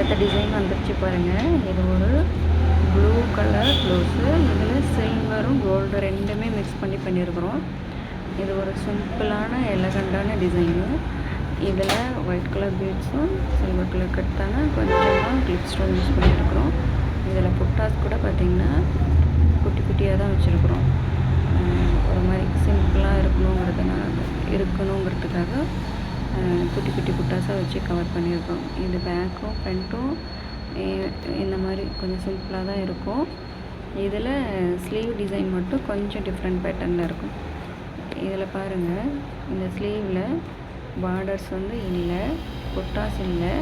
அடுத்த டிசைன் வந்துருச்சு பாருங்கள். இது ஒரு ப்ளூ கலர் ப்ளவுஸு. இதில் சில்வரும் கோல்டு ரெண்டுமே மிக்ஸ் பண்ணி பண்ணியிருக்கிறோம். இது ஒரு சிம்பிளான எலகண்டான டிசைனு. இதில் ஒயிட் கலர் பீட்ஸும் சில்வர் கலர் கட்டான கொஞ்சமாக கிளிப் ஸ்டோன் யூஸ் பண்ணியிருக்கிறோம். இதில் புட்டாஸ் கூட பார்த்திங்கன்னா குட்டி குட்டியாக தான் வச்சுருக்குறோம். ஒரு மாதிரி சிம்பிளாக இருக்கணுங்கிறதுக்காக குட்டி குட்டி புட்டாஸாக வச்சு கவர் பண்ணியிருக்கோம். இது பேக்கும் ஃப்ரண்ட்டும் இந்த மாதிரி கொஞ்சம் சிம்பிளாக தான் இருக்கும். இதில் ஸ்லீவ் டிசைன் மட்டும் கொஞ்சம் டிஃப்ரெண்ட் பேட்டர்னில் இருக்கும். இதில் பாருங்கள், இந்த ஸ்லீவில் பார்டர்ஸ் வந்து இல்லை, புட்டாஸ் இல்லை.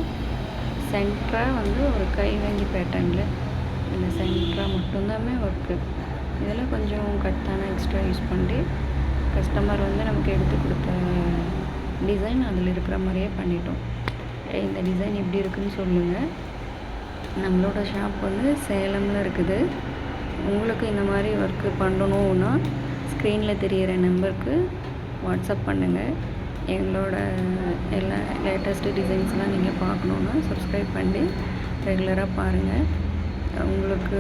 சென்டராக வந்து ஒரு கைவங்கி பேட்டர்னில் இந்த சென்டராக மட்டும்தாமே ஒர்க்கு. இதில் கொஞ்சம் கட்டான எக்ஸ்ட்ரா யூஸ் பண்ணி கஸ்டமர் வந்து நமக்கு எடுத்து கொடுத்த டிசைன் அதில் இருக்கிற மாதிரியே பண்ணிட்டோம். இந்த டிசைன் எப்படி இருக்குதுன்னு சொல்லுங்கள். நம்மளோட ஷாப் வந்து சேலமில் இருக்குது. உங்களுக்கு இந்த மாதிரி ஒர்க்கு பண்ணணுன்னா ஸ்க்ரீனில் தெரிகிற நம்பருக்கு வாட்ஸ்அப் பண்ணுங்கள். எங்களோட எல்லா லேட்டஸ்ட்டு டிசைன்ஸ்லாம் நீங்கள் பார்க்கணுன்னா சப்ஸ்கிரைப் பண்ணி ரெகுலராக பாருங்கள். உங்களுக்கு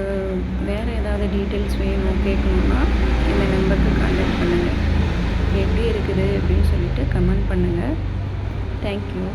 வேறு ஏதாவது டீட்டெயில்ஸ் வேணும் கேட்கணுன்னா இந்த நம்பருக்கு கான்டாக்ட் பண்ணுங்கள். எப்படி இருக்குது அப்படின்னு சொல்லிவிட்டு கமெண்ட் பண்ணுங்கள். தேங்க்யூ.